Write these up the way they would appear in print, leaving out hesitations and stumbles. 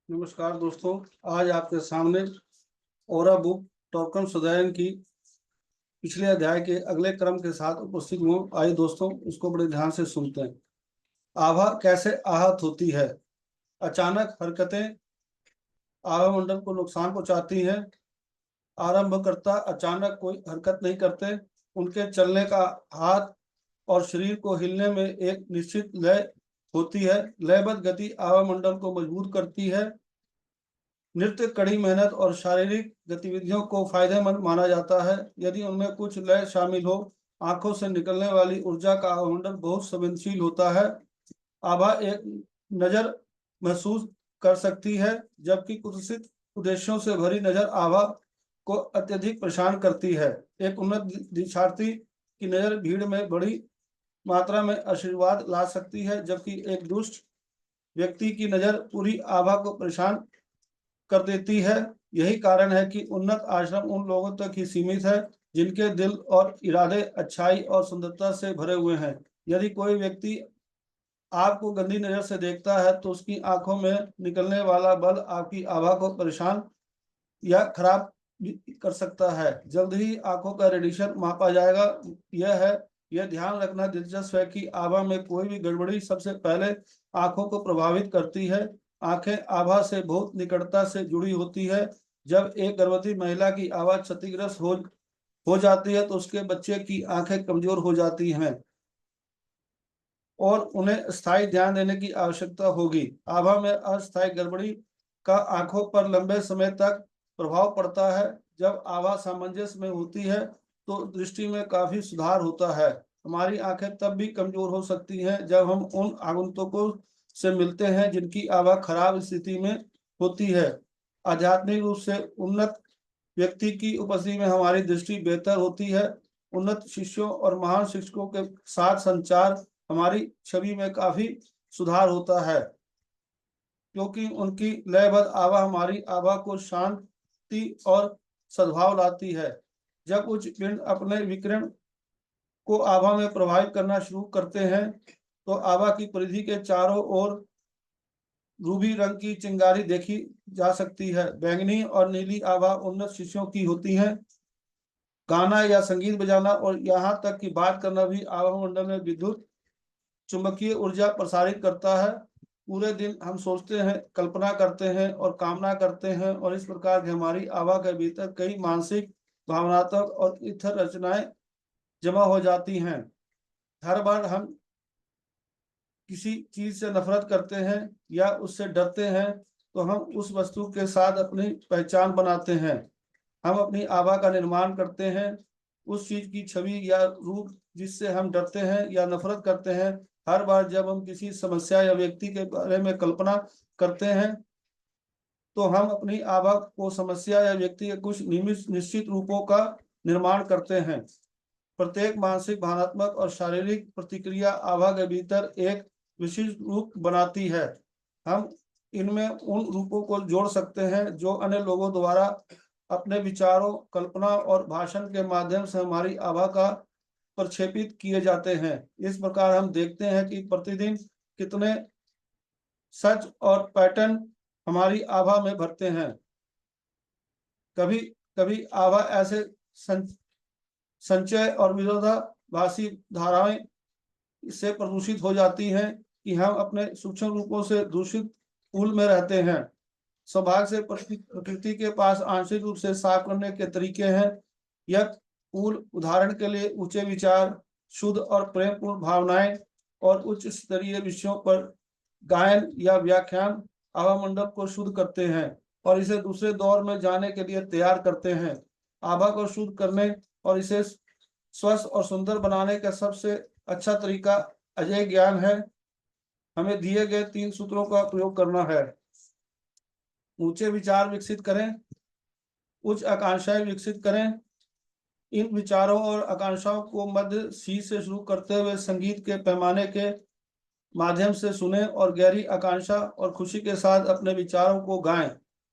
नमस्कार दोस्तों। आज आपके सामने ओरा बुक टॉकन सुधायन की पिछले अध्याय के अगले क्रम के साथ उपस्थित हूँ। आइए दोस्तों, उसको बड़े ध्यान से सुनते हैं। आभा कैसे आहत होती है। अचानक हरकतें आभा मंडल को नुकसान पहुंचाती हैं। आरंभकर्ता अचानक कोई हरकत नहीं करते। उनके चलने का हाथ और शरीर को हिलने में एक निश्चित लय होती है। लयबद्ध गति आभा मंडल को मजबूत करती है। नृत्य कड़ी मेहनत और शारीरिक गतिविधियों को फायदेमंद माना जाता है यदि उनमें कुछ लय शामिल हो। आंखों से निकलने वाली ऊर्जा का आवामंडल बहुत संवेदनशील होता है। आभा एक नजर महसूस कर सकती है, जबकि कुत्सित उद्देश्यों से भरी नजर आभा को अत्यधिक परेशान करती है। एक उन्नत दीक्षार्थी की नजर भीड़ में बड़ी मात्रा में आशीर्वाद ला सकती है, जबकि एक दुष्ट व्यक्ति की नजर पूरी आभा को परेशान कर देती है। यही कारण है कि उन्नत आश्रम उन लोगों तक ही सीमित है जिनके दिल और इरादे अच्छाई और सुंदरता से भरे हुए हैं। यदि कोई व्यक्ति आपको गंदी नजर से देखता है तो उसकी आंखों में निकलने वाला बल आपकी आभा को परेशान या खराब भी कर सकता है। जल्द ही आंखों का रेडिएशन मापा जाएगा। यह ध्यान रखना दिलचस्प है कि आभा में कोई भी गड़बड़ी सबसे पहले आंखों को प्रभावित करती है। आंखें आभा से बहुत निकटता से जुड़ी होती है। जब एक गर्भवती महिला की आभा क्षतिग्रस्त हो जाती है तो उसके बच्चे की आंखें कमजोर हो जाती हैं और उन्हें स्थायी ध्यान देने की आवश्यकता होगी। आभा में अस्थायी गड़बड़ी का आंखों पर लंबे समय तक प्रभाव पड़ता है। जब आभा सामंजस्य में होती है तो दृष्टि में काफी सुधार होता है। हमारी आंखें तब भी कमजोर हो सकती हैं जब हम उन आगंतुकों से मिलते हैं जिनकी आभा खराब स्थिति में होती है। आध्यात्मिक रूप से उन्नत व्यक्ति की उपस्थिति में हमारी दृष्टि बेहतर होती है। उन्नत शिष्यों और महान शिक्षकों के साथ संचार हमारी छवि में काफी सुधार होता है, क्योंकि उनकी लयबद्ध आभा हमारी आभा को शांति और सद्भाव लाती है। जब उच्च पिंड अपने विकिरण को आभा में प्रभावित करना शुरू करते हैं तो आभा की परिधि के चारों ओर रूबी रंग की चिंगारी देखी जा सकती है। बैंगनी और नीली आभा उन्नत शिष्यों की होती है। गाना या संगीत बजाना और यहाँ तक कि बात करना भी आभा मंडल में विद्युत चुंबकीय ऊर्जा प्रसारित करता है। पूरे दिन हम सोचते हैं, कल्पना करते हैं और कामना करते हैं, और इस प्रकार की हमारी आभा के भीतर कई मानसिक, भावनात्मक और इतर रचनाएं जमा हो जाती हैं। हर बार हम किसी चीज से नफरत करते हैं या उससे डरते हैं तो हम उस वस्तु के साथ अपनी पहचान बनाते हैं। हम अपनी आभा का निर्माण करते हैं। उस चीज की छवि या रूप जिससे हम डरते हैं या नफरत करते हैं। हर बार जब हम किसी समस्या या व्यक्ति के बारे में कल्पना करते हैं तो हम अपनी आभा को समस्या या व्यक्ति के कुछ निश्चित रूपों का निर्माण करते हैं। प्रत्येक मानसिक, भावनात्मक और शारीरिक प्रतिक्रिया आभा के भीतर एक विशिष्ट रूप बनाती है। हम इनमें उन रूपों को जोड़ सकते हैं जो अन्य लोगों द्वारा अपने विचारों, कल्पना और भाषण के माध्यम से हमारी आभा का प्रक्षेपित किए जाते हैं। इस प्रकार हम देखते हैं कि प्रतिदिन कितने सच और पैटर्न हमारी आभा में भरते हैं। कभी कभी आभा ऐसे संचय और विरोधाभासी धाराएं इससे प्रदूषित हो जाती हैं कि हम अपने सूक्ष्म रूपों से दूषित पुल में रहते हैं। सौभाग्य से प्रकृति के पास आंशिक रूप से साफ करने के तरीके हैं। यह पुल उदाहरण के लिए ऊंचे विचार, शुद्ध और प्रेमपूर्ण भावनाएं और उच्च स्तरीय विषयों पर गायन या व्याख्यान आभा मंडल को शुद्ध करते हैं और इसे दूसरे दौर में जाने के लिए तैयार करते हैं। आभा को शुद्ध करने और इसे स्वस्थ और सुंदर बनाने का सबसे अच्छा तरीका अजय ज्ञान है। हमें दिए गए 3 सूत्रों का प्रयोग करना है। ऊंचे विचार विकसित करें, उच्च आकांक्षाएं विकसित करें। इन विचारों और आकांक्षाओं को मध्य सी से शुरू करते हुए संगीत के पैमाने के माध्यम से सुने और गहरी आकांक्षा और खुशी के साथ अपने विचारों को गाएं।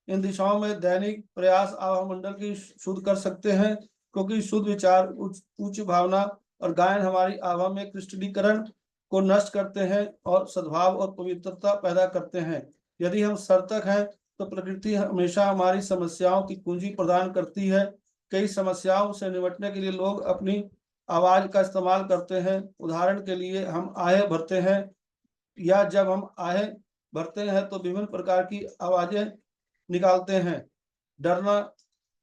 इन दिशाओं में दैनिक प्रयास आभा मंडल की शुद्ध कर सकते हैं, क्योंकि शुद्ध विचार, उच्च भावना और गायन हमारी आभा में क्रिस्टलीकरण को नष्ट करते हैं और सद्भाव और पवित्रता पैदा करते हैं। यदि हम सर्तक हैं तो प्रकृति हमेशा हमारी समस्याओं की कुंजी प्रदान करती है। कई समस्याओं से निपटने के लिए लोग अपनी आवाज का इस्तेमाल करते हैं। उदाहरण के लिए हम आहें भरते हैं, या जब हम आहें भरते हैं तो विभिन्न प्रकार की आवाजें निकालते हैं। डरना,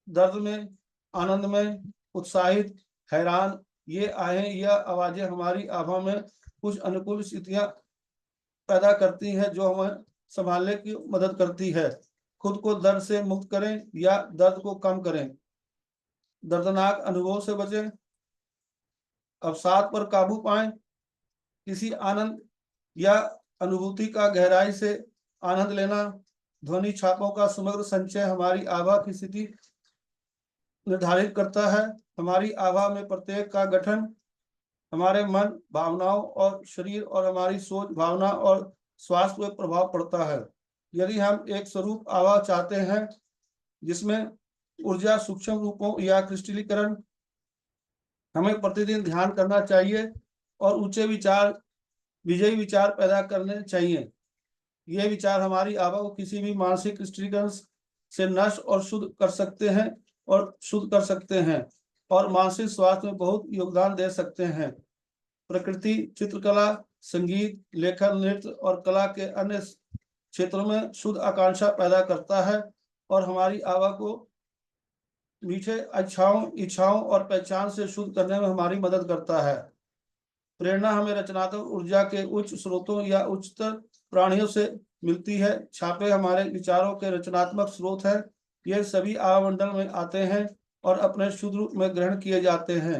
दर्द में, आनंद में, उत्साहित, हैरान, ये आहें या आवाजें हमारी आभा में कुछ अनुकूल स्थितियां पैदा करती हैं जो हमें संभालने की मदद करती है। खुद को दर्द से मुक्त करें या दर्द को कम करें। दर्दनाक अनुभव से बचें, अवसाद पर काबू पाएं। किसी आनंद या अनुभूति का गहराई से आनंद लेना। ध्वनि छापों का समग्र संचय हमारी आभा की स्थिति निर्धारित करता है। हमारी आभा में प्रत्येक का गठन हमारे मन, भावनाओं और शरीर और हमारी सोच, भावना और स्वास्थ्य पर प्रभाव पड़ता है। यदि हम एक स्वरूप आभा चाहते हैं जिसमें ऊर्जा सूक्ष्म रूपों या क्रिस्टलीकरण, हमें प्रतिदिन ध्यान करना चाहिए और ऊंचे विचार, विजयी विचार पैदा करने चाहिए। ये विचार हमारी आभा को किसी भी मानसिक क्रिस्टलीकरण से नष्ट और शुद्ध कर सकते हैं और मानसिक स्वास्थ्य में बहुत योगदान दे सकते हैं। प्रकृति, चित्रकला, संगीत, लेखन, नृत्य और कला के अन्य क्षेत्रों में शुद्ध आकांक्षा पैदा करता है और हमारी आभा को मीठे इच्छाओं और पहचान से शुद्ध करने में हमारी मदद करता है। प्रेरणा हमें रचनात्मक ऊर्जा के उच्च स्रोतों या उच्चतर प्राणियों से मिलती है। छापे हमारे विचारों के रचनात्मक स्रोत है। ये सभी आवामंडल में आते हैं और अपने शुद्ध रूप में ग्रहण किए जाते हैं।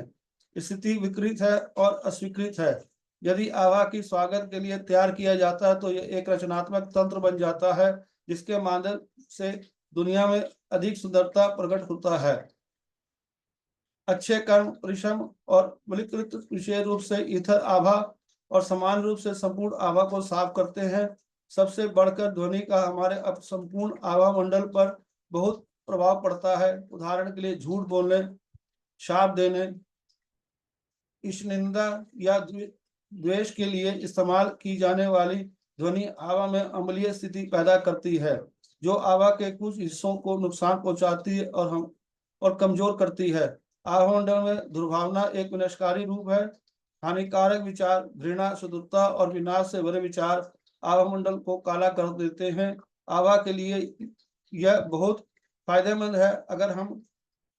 स्थिति विकृत है और अस्वीकृत है। यदि आभा की स्वागत के लिए तैयार किया जाता है तो यह एक रचनात्मक तंत्र बन जाता है जिसके माध्यम से दुनिया में अधिक सुंदरता प्रकट होता है। अच्छे कर्म, परिश्रम और बलिकृत विशेष रूप से ईथर आभा और समान रूप से संपूर्ण आभा को साफ करते हैं। सबसे बढ़कर ध्वनि का हमारे संपूर्ण आभा मंडल पर बहुत प्रभाव पड़ता है। उदाहरण के लिए झूठ बोलने, शाप देने, ईशनिंदा या द्वेष के लिए इस्तेमाल की जाने वाली ध्वनि आभा में अम्लीय स्थिति पैदा करती है जो आभा के कुछ हिस्सों को नुकसान पहुंचाती है और कमजोर करती है। आभामंडल में दुर्भावना एक विनाशकारी रूप है। हानिकारक विचार, घृणा, शत्रुता और विनाश से भरे विचार आभामंडल को काला कर देते हैं। आभा के लिए यह बहुत फायदेमंद है अगर हम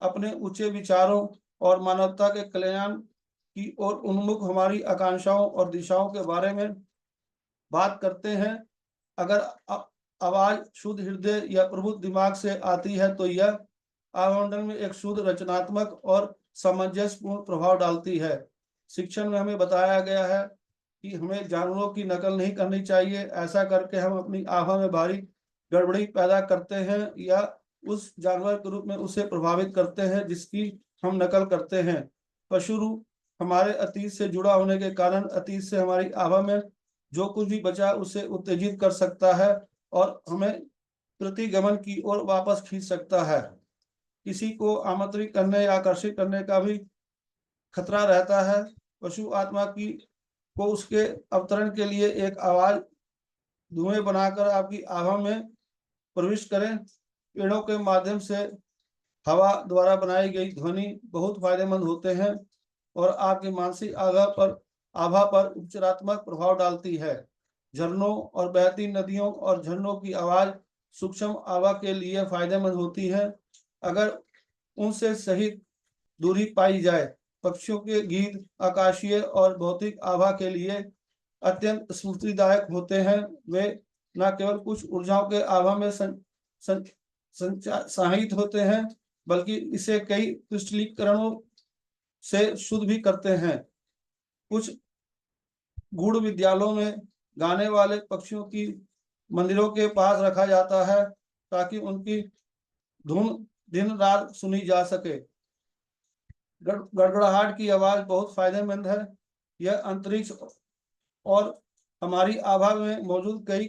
अपने ऊंचे विचारों और मानवता के कल्याण की ओर उन्मुख हमारी आकांक्षाओं और दिशाओं के बारे में बात करते हैं। अगर आवाज शुद्ध हृदय या प्रबुद्ध दिमाग से आती है तो यह आवामंडल में एक शुद्ध, रचनात्मक और सामंजस्यपूर्ण प्रभाव डालती है। शिक्षण में हमें बताया गया है कि हमें जानवरों की नकल नहीं करनी चाहिए। ऐसा करके हम अपनी आभा में भारी गड़बड़ी पैदा करते हैं या उस जानवर के रूप में उसे प्रभावित करते हैं जिसकी हम नकल करते हैं। पशु रूप हमारे अतीत से जुड़ा होने के कारण अतीत से हमारी आभा में जो कुछ भी बचा उसे उत्तेजित कर सकता है और हमें प्रतिगमन की ओर वापस खींच सकता है। किसी को आमंत्रित करने या आकर्षित करने का भी खतरा रहता है। पशु आत्मा को उसके अवतरण के लिए एक आवाज धुएं बनाकर आपकी आभा में प्रविष्ट करें। पेड़ों के माध्यम से हवा द्वारा बनाई गई ध्वनि बहुत फायदेमंद होते हैं और आपकी मानसिक आभा पर उपचारात्मक प्रभाव डालती है। झरनों और बहती नदियों और झरनों की आवाज सूक्ष्म आभा के लिए फायदेमंद होती है अगर उनसे सही दूरी पाई जाए। पक्षियों के गीत आकाशीय और भौतिक आभा के लिए अत्यंत स्फूर्तिदायक होते हैं। वे न केवल कुछ ऊर्जाओं के आभा में संहित होते हैं बल्कि इसे कई क्रिस्टलीकरणों से शुद्ध भी करते हैं। कुछ गूढ़ विद्यालयों में गाने वाले पक्षियों की मंदिरों के पास रखा जाता है ताकि उनकी धुन दिन रात सुनी जा सके। गड़गड़ाहट की आवाज बहुत फायदेमंद है। यह अंतरिक्ष और हमारी आभा में मौजूद कई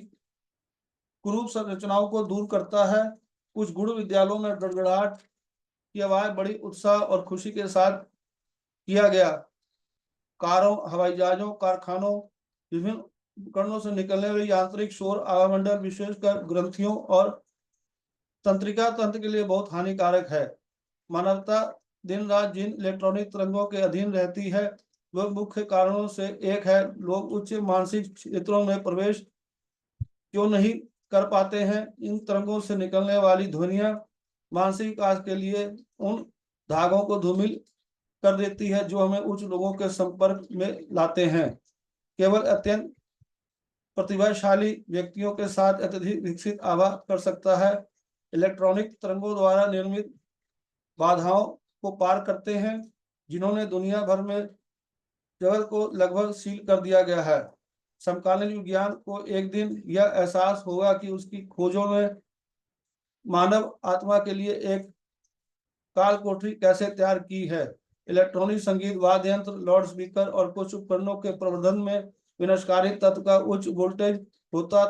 कुरूप संरचनाओं को दूर करता है। कुछ गूढ़ विद्यालयों में गड़गड़ाहट की आवाज बड़ी उत्साह और खुशी के साथ किया गया। कारों, हवाई जहाजों, कारखानों, विभिन्न उपकरणों से निकलने वाली यांत्रिक शोर आवामंडल विशेषकर ग्रंथियों और तंत्रिका तंत्र के लिए बहुत हानिकारक है। मानवता दिन रात जिन इलेक्ट्रॉनिक तरंगों के अधीन रहती है वह मुख्य कारणों से एक है। लोग उच्च मानसिक क्षेत्रों में प्रवेश क्यों नहीं कर पाते हैं। इन तरंगों से निकलने वाली ध्वनियां मानसिक विकास के लिए उन धागों को धूमिल कर देती है जो हमें उच्च लोगों के संपर्क में लाते हैं। केवल अत्यंत प्रतिभाशाली व्यक्तियों के साथ अत्यधिक विकसित आभा कर सकता है। इलेक्ट्रॉनिक तरंगों द्वारा निर्मित बाधाओं को पार करते हैं जिन्होंने दुनिया भर में जगत को लगभग सील कर दिया गया है। समकालीन विज्ञान को एक दिन यह एहसास होगा कि उसकी खोजों में मानव आत्मा के लिए एक काल कोठरी कैसे तैयार की है। इलेक्ट्रॉनिक संगीत वाद्य यंत्र लाउड स्पीकर और कुछ उपकरणों के प्रवर्धन में विनाशकारी तत्व का उच्च वोल्टेज होता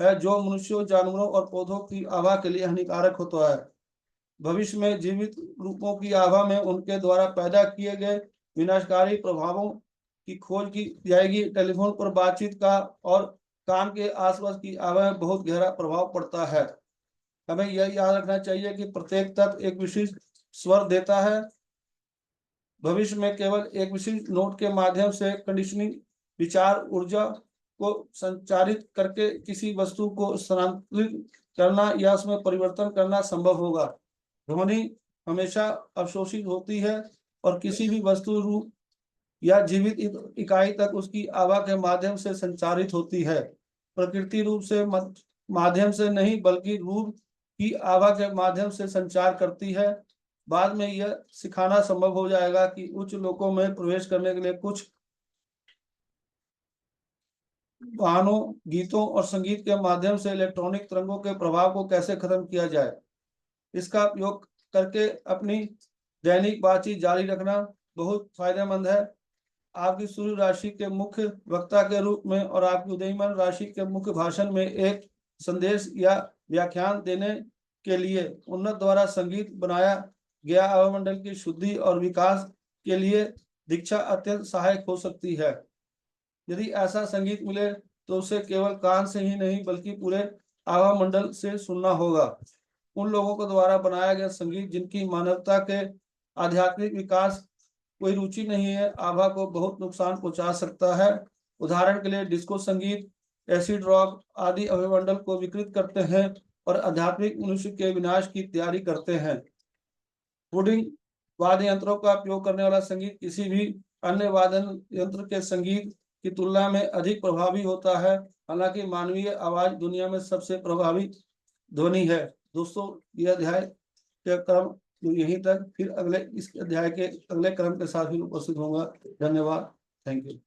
है जो मनुष्यों, जानवरों और पौधों की आभा के लिए हानिकारक होता है। भविष्य में जीवित रूपों की आभा में उनके द्वारा पैदा किए गए विनाशकारी प्रभावों की खोज की जाएगी। टेलीफोन पर बातचीत का और कान के आसपास की आभा में बहुत गहरा प्रभाव पड़ता है। हमें यह याद रखना चाहिए कि प्रत्येक तत्व एक विशिष्ट स्वर देता है। भविष्य में केवल एक विशिष्ट नोट के माध्यम से कंडीशनिंग विचार ऊर्जा को संचारित करके किसी वस्तु को स्थानांतरित करना या उसमें परिवर्तन करना संभव होगा। ध्वनि हमेशा अवशोषित होती है और किसी भी वस्तु रूप या जीवित इकाई तक उसकी आभा के माध्यम से संचारित होती है। प्रकृति रूप से माध्यम से नहीं बल्कि रूप की आभा के माध्यम से संचार करती है। बाद में यह सिखाना संभव हो जाएगा कि उच्च लोकों में प्रवेश करने के लिए कुछ वाहनों, गीतों और संगीत के माध्यम से इलेक्ट्रॉनिक तरंगों के प्रभाव को कैसे खत्म किया जाए। इसका उपयोग करके अपनी दैनिक बातचीत जारी रखना बहुत फायदेमंद है। आपकी सूर्य राशि के मुख्य वक्ता के रूप में और आपकी उदयमान राशि के मुख्य भाषण में एक संदेश या व्याख्यान देने के लिए उन्नत द्वारा संगीत बनाया गया आवामंडल की शुद्धि और विकास के लिए दीक्षा अत्यंत सहायक हो सकती है। यदि ऐसा संगीत मिले तो उसे केवल कान से ही नहीं बल्कि पूरे आवामंडल से सुनना होगा। उन लोगों के द्वारा बनाया गया संगीत जिनकी मानवता के आध्यात्मिक विकास कोई रुचि नहीं है, आभा को बहुत नुकसान पहुंचा सकता है। उदाहरण के लिए डिस्को संगीत, एसिड रॉक आदि अभिमंडल को विकृत करते हैं और आध्यात्मिक मनुष्य के विनाश की तैयारी करते हैं। वुडिंग वाद्य यंत्रों का उपयोग करने वाला संगीत किसी भी अन्य वादन यंत्र के संगीत की तुलना में अधिक प्रभावी होता है। हालांकि मानवीय आवाज दुनिया में सबसे प्रभावी ध्वनि है। दोस्तों, यह अध्याय के क्रम यहीं तक, फिर अगले इस अध्याय के अगले क्रम के साथ भी उपस्थित होगा। धन्यवाद। Thank you.